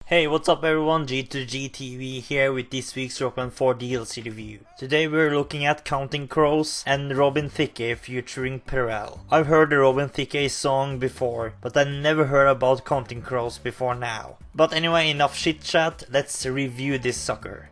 Hey, what's up everyone, G2G here with this week's Rock Band 4 DLC review. Today we're looking at Counting Crows and Thicke featuring Pharrell. I've heard the Thicke song before, but I never heard about Counting Crows before now. But anyway, enough chit chat, let's review this sucker.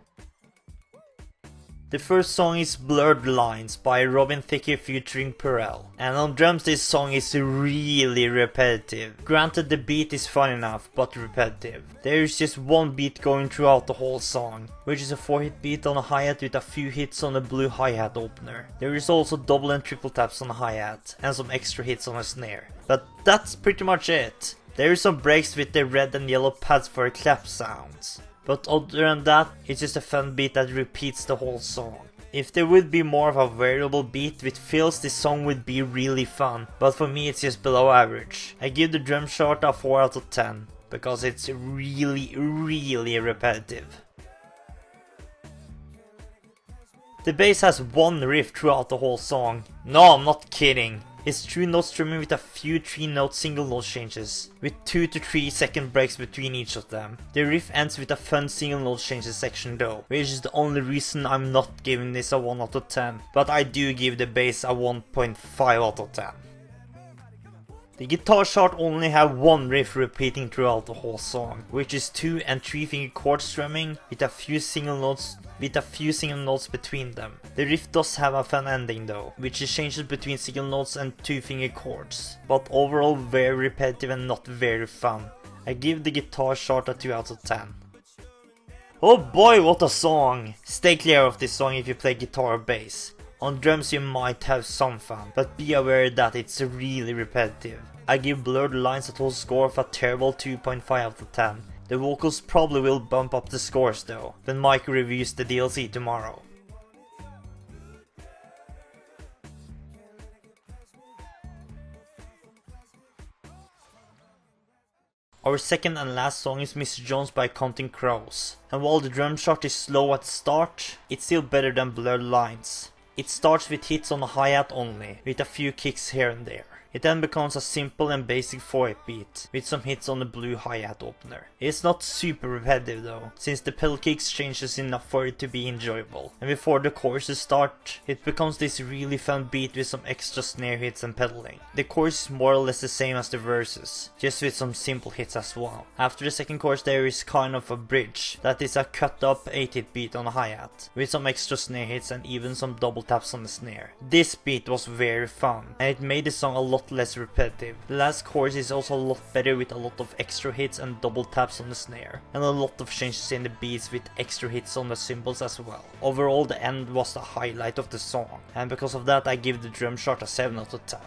The first song is Blurred Lines by Thicke featuring Pharrell. And on drums this song is really repetitive. Granted the beat is fun enough, but repetitive. There is just one beat going throughout the whole song, which is a 4-hit beat on a hi-hat with a few hits on the blue hi-hat opener. There is also double and triple taps on the hi-hat, and some extra hits on a snare. But that's pretty much it. There is some breaks with the red and yellow pads for clap sounds. But other than that, it's just a fun beat that repeats the whole song. If there would be more of a variable beat with fills, this song would be really fun, but for me it's just below average. I give the drum shot a 4 out of 10, because it's really repetitive. The bass has one riff throughout the whole song. No, I'm not kidding. It's true note strumming with a few 3-note single note changes, with 2 to 3 second breaks between each of them. The riff ends with a fun single note changes section though, which is the only reason I'm not giving this a 1 out of 10, but I do give the bass a 1.5 out of 10. The guitar chart only have one riff repeating throughout the whole song, which is 2 and 3 finger chord strumming with a few single notes between them. The riff does have a fun ending though, which is changes between single notes and 2 finger chords, but overall very repetitive and not very fun. I give the guitar chart a 2 out of 10. Oh boy, what a song! Stay clear of this song if you play guitar or bass. On drums you might have some fun, but be aware that it's really repetitive. I give Blurred Lines a total score of a terrible 2.5 out of 10. The vocals probably will bump up the scores though, when Mike reviews the DLC tomorrow. Our second and last song is Mr. Jones by Counting Crows, and while the drum shot is slow at the start, it's still better than Blurred Lines. It starts with hits on the hi-hat only, with a few kicks here and there. It then becomes a simple and basic 4-8 beat, with some hits on the blue hi-hat opener. It's not super repetitive though, since the pedal kicks changes enough for it to be enjoyable. And before the choruses start, it becomes this really fun beat with some extra snare hits and pedaling. The chorus is more or less the same as the verses, just with some simple hits as well. After the second chorus there is kind of a bridge, that is a cut up 8-hit beat on the hi-hat, with some extra snare hits and even some double taps on the snare. This beat was very fun, and it made the song a lot less repetitive. The last chorus is also a lot better with a lot of extra hits and double taps on the snare, and a lot of changes in the beats with extra hits on the cymbals as well. Overall the end was the highlight of the song, and because of that I give the drum chart a 7 out of 10.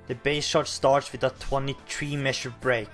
The bass chart starts with a 23 measure break.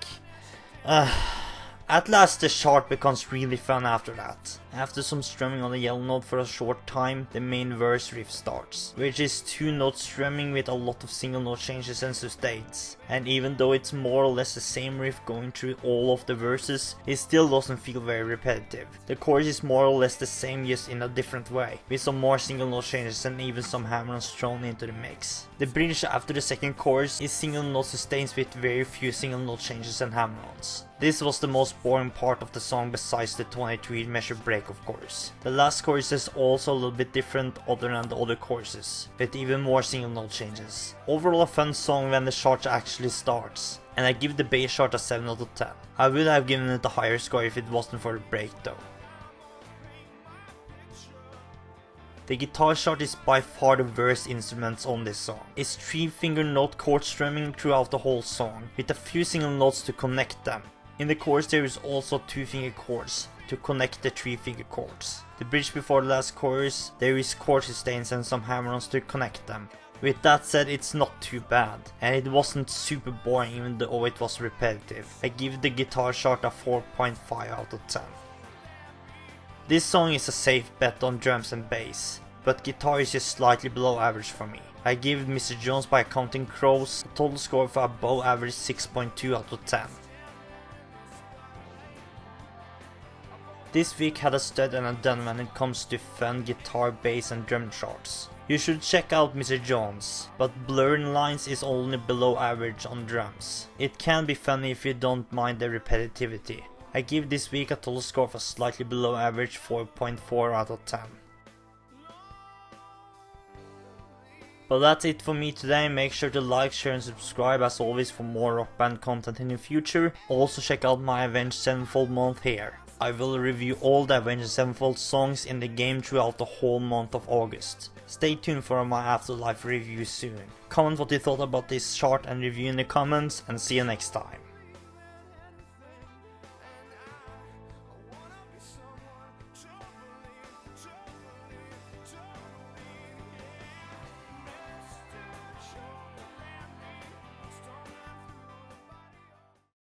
At last the chart becomes really fun after that. After some strumming on the yellow note for a short time, the main verse riff starts, which is 2 notes strumming with a lot of single note changes and sustains. And even though it's more or less the same riff going through all of the verses, it still doesn't feel very repetitive. The chorus is more or less the same, just in a different way, with some more single note changes and even some hammer-ons thrown into the mix. The bridge after the second chorus is single note sustains with very few single note changes and hammer-ons. This was the most boring part of the song besides the 23 measure break, of course. The last chorus is also a little bit different other than the other choruses, with even more single note changes. Overall a fun song when the chart actually starts, and I give the bass chart a 7 out of 10. I would have given it a higher score if it wasn't for the break though. The guitar chart is by far the worst instruments on this song. It's 3-finger note chord strumming throughout the whole song, with a few single notes to connect them. In the chorus there is also 2-finger chords to connect the 3-finger chords. The bridge before the last chorus, there is chord sustains and some hammer-ons to connect them. With that said, it's not too bad, and it wasn't super boring even though it was repetitive. I give the guitar chart a 4.5 out of 10. This song is a safe bet on drums and bass, but guitar is just slightly below average for me. I give Mr. Jones by Counting Crows a total score of above average 6.2 out of 10. This week had a stud and a done when it comes to fun guitar, bass and drum charts. You should check out Mr. Jones, but blurring lines is only below average on drums. It can be funny if you don't mind the repetitivity. I give this week a total score of a slightly below average 4.4 out of 10. But that's it for me today. Make sure to like, share and subscribe as always for more rock band content in the future. Also check out my Avenged Sevenfold month here. I will review all the Avenged Sevenfold songs in the game throughout the whole month of August. Stay tuned for my Afterlife review soon. Comment what you thought about this chart and review in the comments, and see you next time.